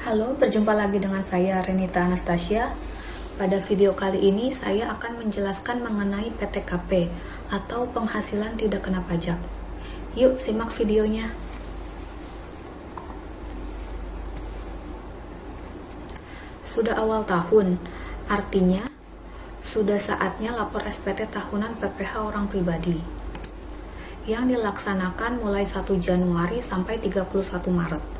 Halo, berjumpa lagi dengan saya Renita Anastasia. Pada video kali ini saya akan menjelaskan mengenai PTKP atau penghasilan tidak kena pajak. Yuk simak videonya. Sudah awal tahun, artinya sudah saatnya lapor SPT tahunan PPh orang pribadi yang dilaksanakan mulai 1 Januari sampai 31 Maret.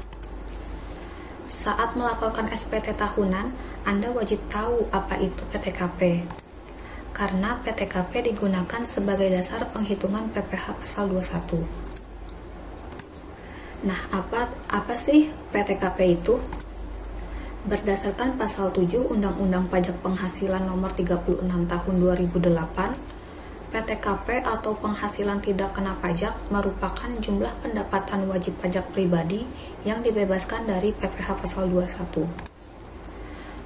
Saat melaporkan SPT tahunan, Anda wajib tahu apa itu PTKP. Karena PTKP digunakan sebagai dasar penghitungan PPh pasal 21. Nah, apa sih PTKP itu? Berdasarkan pasal 7 Undang-Undang Pajak Penghasilan Nomor 36 Tahun 2008, PTKP atau penghasilan tidak kena pajak merupakan jumlah pendapatan wajib pajak pribadi yang dibebaskan dari PPh pasal 21.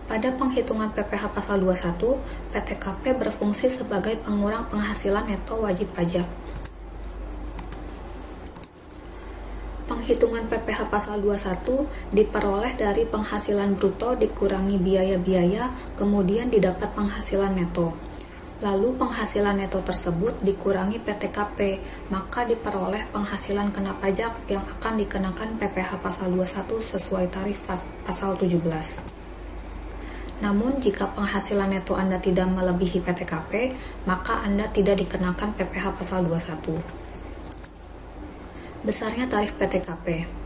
Pada penghitungan PPh pasal 21, PTKP berfungsi sebagai pengurang penghasilan neto wajib pajak. Penghitungan PPh pasal 21 diperoleh dari penghasilan bruto dikurangi biaya-biaya, kemudian didapat penghasilan neto. Lalu penghasilan neto tersebut dikurangi PTKP, maka diperoleh penghasilan kena pajak yang akan dikenakan PPh pasal 21 sesuai tarif pasal 17. Namun jika penghasilan neto Anda tidak melebihi PTKP, maka Anda tidak dikenakan PPh pasal 21. Besarnya tarif PTKP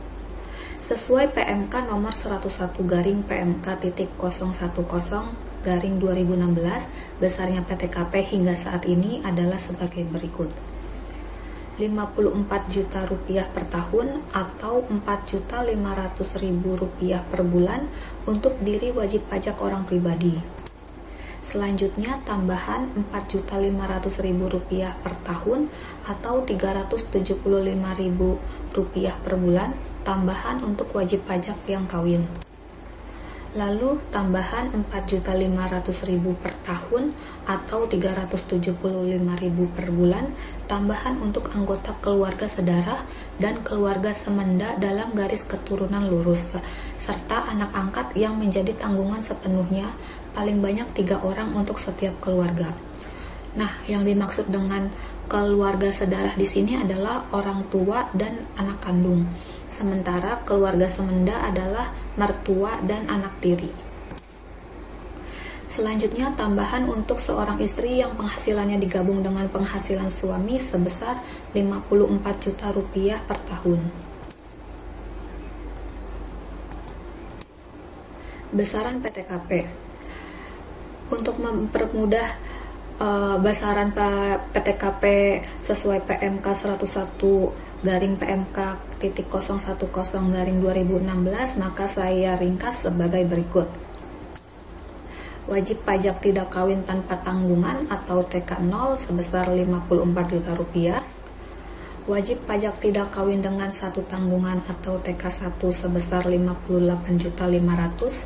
sesuai PMK nomor 101/PMK.010/2016, besarnya PTKP hingga saat ini adalah sebagai berikut. Rp54 juta per tahun atau Rp4.500.000 per bulan untuk diri wajib pajak orang pribadi. Selanjutnya tambahan Rp4.500.000 per tahun atau Rp375.000 per bulan, tambahan untuk wajib pajak yang kawin. Lalu tambahan Rp4.500.000 per tahun atau Rp375.000 per bulan, tambahan untuk anggota keluarga sedarah dan keluarga semenda dalam garis keturunan lurus, serta anak angkat yang menjadi tanggungan sepenuhnya, paling banyak 3 orang untuk setiap keluarga. Nah, yang dimaksud dengan keluarga sedarah di sini adalah orang tua dan anak kandung. Sementara keluarga semenda adalah mertua dan anak tiri. Selanjutnya tambahan untuk seorang istri yang penghasilannya digabung dengan penghasilan suami sebesar Rp54 juta per tahun. Besaran PTKP. Untuk mempermudah besaran PTKP sesuai PMK 101/PMK.010/2016, maka saya ringkas sebagai berikut. Wajib pajak tidak kawin tanpa tanggungan atau TK0 sebesar Rp54 juta. Wajib pajak tidak kawin dengan satu tanggungan atau TK1 sebesar Rp58.500.000.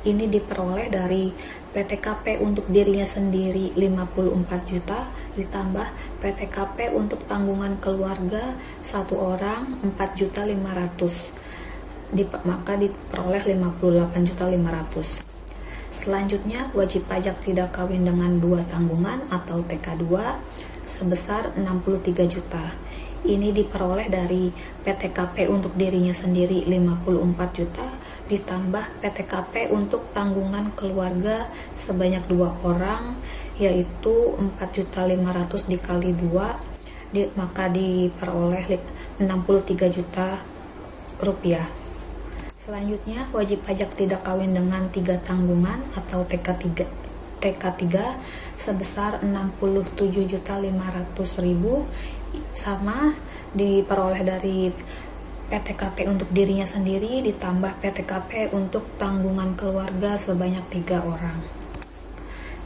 Ini diperoleh dari PTKP untuk dirinya sendiri Rp54 juta ditambah PTKP untuk tanggungan keluarga satu orang Rp4.500.000, maka diperoleh Rp58.500.000. Selanjutnya wajib pajak tidak kawin dengan dua tanggungan atau TK2 sebesar Rp63 juta. Ini diperoleh dari PTKP untuk dirinya sendiri Rp54 juta ditambah PTKP untuk tanggungan keluarga sebanyak 2 orang yaitu Rp4.500.000 dikali 2, maka diperoleh Rp63 juta. Selanjutnya wajib pajak tidak kawin dengan 3 tanggungan atau TK3 sebesar Rp67.500.000 sama diperoleh dari PTKP untuk dirinya sendiri ditambah PTKP untuk tanggungan keluarga sebanyak 3 orang.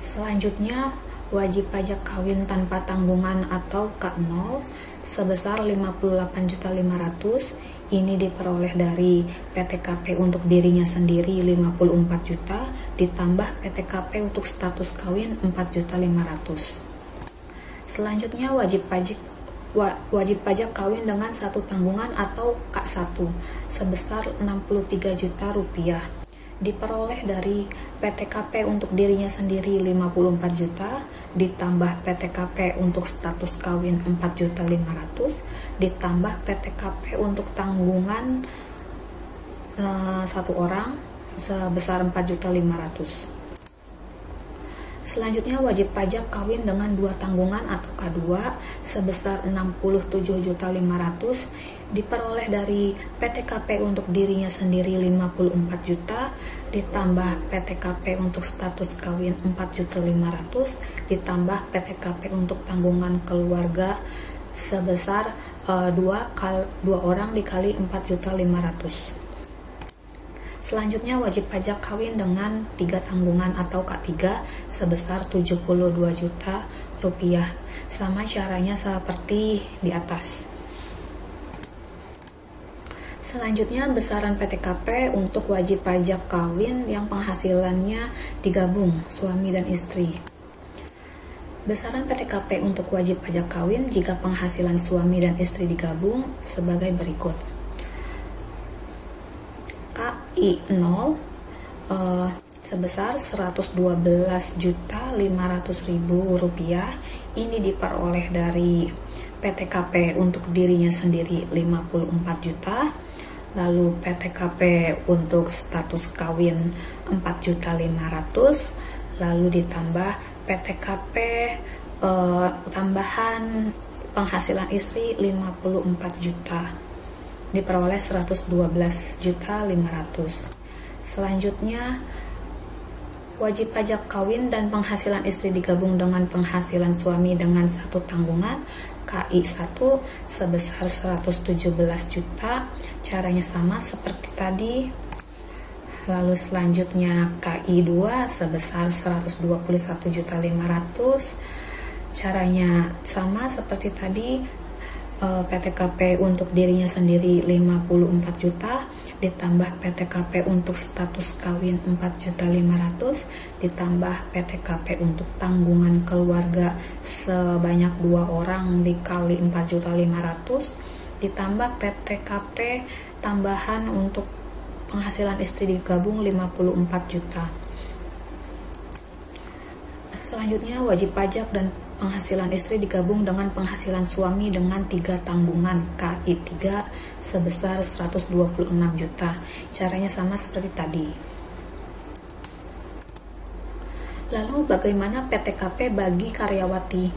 Selanjutnya wajib pajak kawin tanpa tanggungan atau K0 sebesar Rp58.500.000. Ini diperoleh dari PTKP untuk dirinya sendiri Rp54 juta ditambah PTKP untuk status kawin Rp4.500.000. Selanjutnya wajib pajak kawin dengan satu tanggungan atau K1 sebesar Rp63 juta. diperoleh dari PTKP untuk dirinya sendiri 54 juta, ditambah PTKP untuk status kawin 4.500.000, ditambah PTKP untuk tanggungan satu orang sebesar 4.500.000. Selanjutnya wajib pajak kawin dengan dua tanggungan atau K2 sebesar 67.500.000 diperoleh dari PTKP untuk dirinya sendiri 54 juta, ditambah PTKP untuk status kawin 4.500.000, ditambah PTKP untuk tanggungan keluarga sebesar 2 orang dikali 4.500.000. Selanjutnya wajib pajak kawin dengan 3 tanggungan atau K3 sebesar 72 juta rupiah. Sama caranya seperti di atas. Selanjutnya besaran PTKP untuk wajib pajak kawin yang penghasilannya digabung suami dan istri. Besaran PTKP untuk wajib pajak kawin jika penghasilan suami dan istri digabung sebagai berikut. KI 0 sebesar 112.500.000 rupiah. Ini diperoleh dari PTKP untuk dirinya sendiri 54 juta, lalu PTKP untuk status kawin 4.500.000, lalu ditambah PTKP tambahan penghasilan istri 54 juta, diperoleh 112.500.000. Selanjutnya wajib pajak kawin dan penghasilan istri digabung dengan penghasilan suami dengan satu tanggungan KI 1 sebesar 117 juta. Caranya sama seperti tadi. Lalu selanjutnya KI 2 sebesar 121.500.000. Caranya sama seperti tadi. PTKP untuk dirinya sendiri 54 juta, ditambah PTKP untuk status kawin 4.500.000, ditambah PTKP untuk tanggungan keluarga sebanyak 2 orang dikali 4.500.000, ditambah PTKP tambahan untuk penghasilan istri digabung 54 juta. Selanjutnya wajib pajak dan penghasilan istri digabung dengan penghasilan suami dengan 3 tanggungan KI 3 sebesar 126 juta. Caranya sama seperti tadi. Lalu bagaimana PTKP bagi karyawati?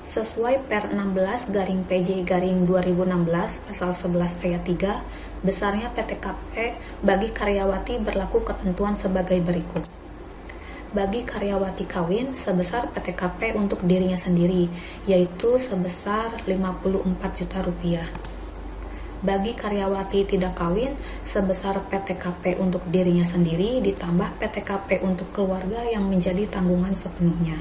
Sesuai Per 16 garing PJ garing 2016 pasal 11 ayat 3, besarnya PTKP bagi karyawati berlaku ketentuan sebagai berikut. Bagi karyawati kawin sebesar PTKP untuk dirinya sendiri, yaitu sebesar 54 juta rupiah. Bagi karyawati tidak kawin sebesar PTKP untuk dirinya sendiri ditambah PTKP untuk keluarga yang menjadi tanggungan sepenuhnya.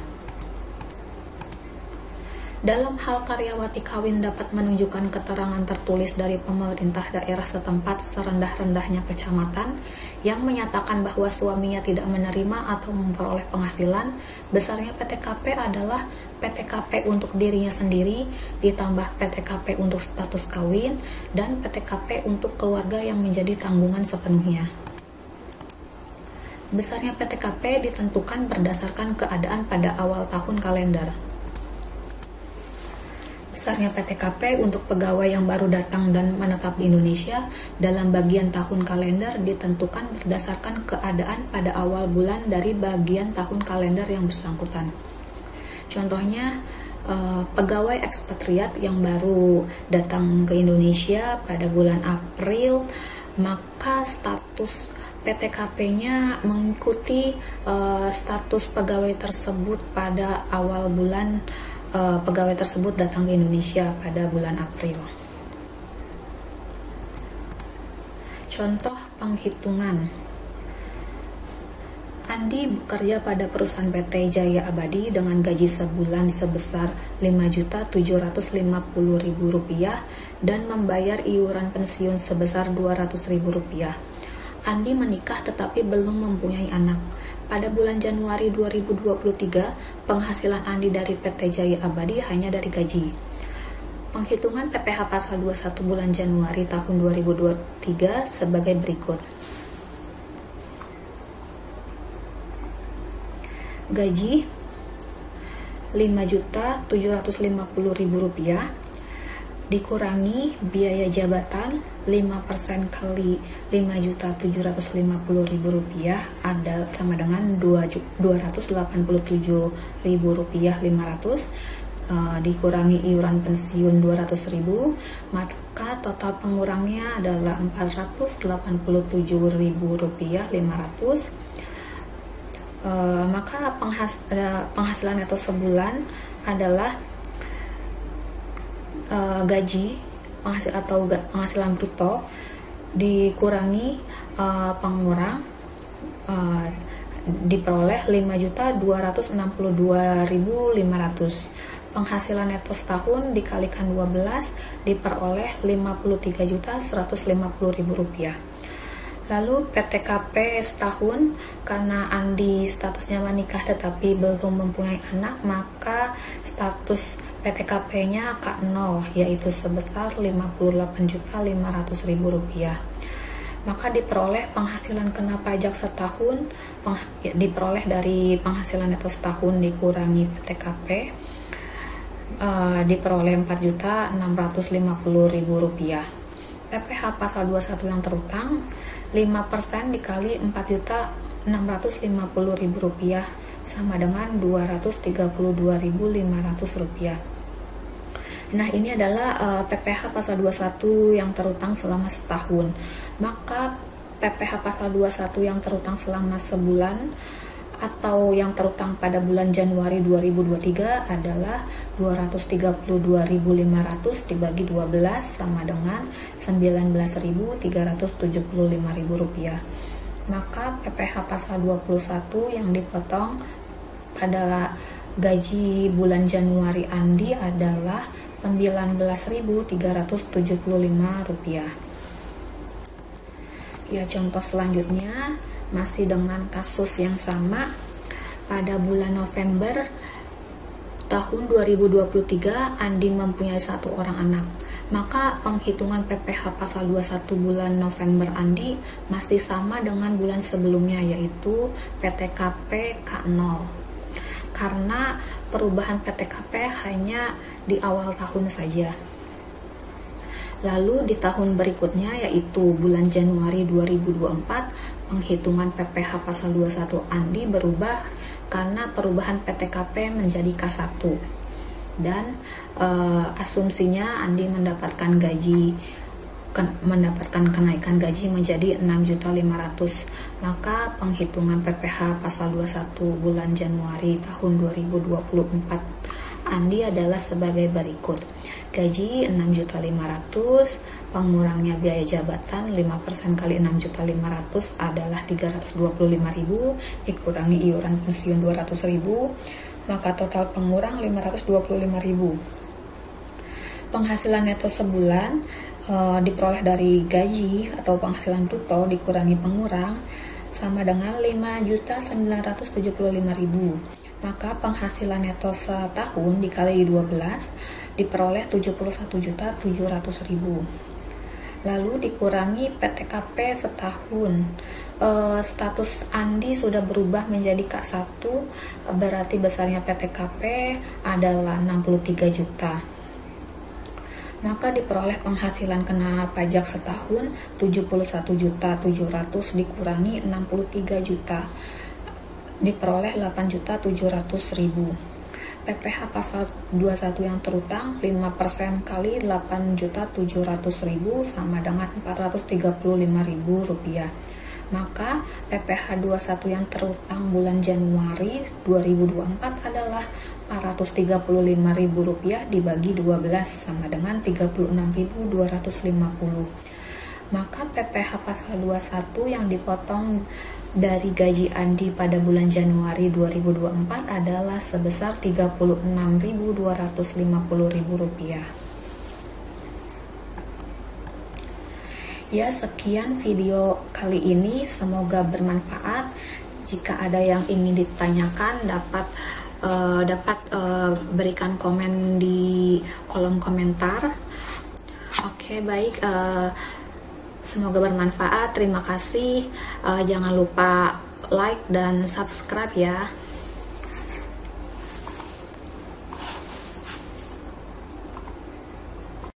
Dalam hal karyawati kawin dapat menunjukkan keterangan tertulis dari pemerintah daerah setempat serendah-rendahnya kecamatan yang menyatakan bahwa suaminya tidak menerima atau memperoleh penghasilan. Besarnya PTKP adalah PTKP untuk dirinya sendiri ditambah PTKP untuk status kawin dan PTKP untuk keluarga yang menjadi tanggungan sepenuhnya. Besarnya PTKP ditentukan berdasarkan keadaan pada awal tahun kalender. Besarnya PTKP untuk pegawai yang baru datang dan menetap di Indonesia dalam bagian tahun kalender ditentukan berdasarkan keadaan pada awal bulan dari bagian tahun kalender yang bersangkutan. Contohnya, pegawai ekspatriat yang baru datang ke Indonesia pada bulan April, maka status PTKP-nya mengikuti status pegawai tersebut pada awal bulan pegawai tersebut datang ke Indonesia pada bulan April. Contoh penghitungan. Andi bekerja pada perusahaan PT Jaya Abadi dengan gaji sebulan sebesar Rp5.750.000 dan membayar iuran pensiun sebesar Rp200.000. Andi menikah tetapi belum mempunyai anak. Pada bulan Januari 2023, penghasilan Andi dari PT Jaya Abadi hanya dari gaji. Penghitungan PPh pasal 21 bulan Januari tahun 2023 sebagai berikut. gaji Rp5.750.000 dikurangi biaya jabatan 5% kali Rp5.750.000 ada sama dengan Rp287.500, dikurangi iuran pensiun 200.000, maka total pengurangnya adalah Rp487.500. Maka penghasilan neto sebulan adalah gaji atau penghasilan bruto dikurangi pengurang, diperoleh Rp5.262.500. Penghasilan neto setahun dikalikan 12 diperoleh Rp53.150.000. Lalu PTKP setahun, karena Andi statusnya menikah tetapi belum mempunyai anak, maka status PTKP-nya K0, yaitu sebesar Rp58.500.000. Maka diperoleh penghasilan kena pajak setahun, diperoleh dari penghasilan neto setahun dikurangi PTKP, diperoleh Rp4.650.000. PPh pasal 21 yang terutang 5% dikali Rp4.650.000 sama dengan Rp232.500. Nah, ini adalah PPh pasal 21 yang terutang selama setahun. Maka PPh pasal 21 yang terutang selama sebulan atau yang terutang pada bulan Januari 2023 adalah Rp232.500 dibagi 12 sama dengan Rp19.375.000. Maka PPh pasal 21 yang dipotong pada gaji bulan Januari Andi adalah Rp19.375. Ya, contoh selanjutnya masih dengan kasus yang sama. Pada bulan November tahun 2023 Andi mempunyai 1 orang anak. Maka penghitungan PPh pasal 21 bulan November Andi masih sama dengan bulan sebelumnya, yaitu PTKP K0. Karena perubahan PTKP hanya di awal tahun saja. Lalu di tahun berikutnya, yaitu bulan Januari 2024, penghitungan PPh pasal 21 Andi berubah karena perubahan PTKP menjadi K1. Dan asumsinya Andi mendapatkan kenaikan gaji menjadi Rp6.500.000. Maka penghitungan PPh pasal 21 bulan Januari tahun 2024 Andi adalah sebagai berikut. Gaji Rp6.500.000, pengurangnya biaya jabatan 5% kali Rp6.500.000 adalah Rp325.000, dikurangi iuran pensiun Rp200.000, maka total pengurang Rp525.000. Penghasilan neto sebulan diperoleh dari gaji atau penghasilan bruto dikurangi pengurang sama dengan Rp5.975.000. Maka penghasilan neto setahun dikali 12 diperoleh Rp71.700.000. Lalu dikurangi PTKP setahun. Status Andi sudah berubah menjadi K1, berarti besarnya PTKP adalah 63 juta. Maka diperoleh penghasilan kena pajak setahun 71.700.000 dikurangi 63 juta, diperoleh 8.700.000. PPh pasal 21 yang terutang 5% kali 8.700.000 sama dengan Rp435.000. Maka PPh 21 yang terutang bulan Januari 2024 adalah Rp435.000 dibagi 12 sama dengan Rp36.250. Maka PPh pasal 21 yang dipotong dari gaji Andi pada bulan Januari 2024 adalah sebesar Rp36.250.000. Ya, sekian video kali ini, semoga bermanfaat. Jika ada yang ingin ditanyakan dapat berikan komen di kolom komentar. Oke, baik, semoga bermanfaat. Terima kasih. Jangan lupa like dan subscribe ya.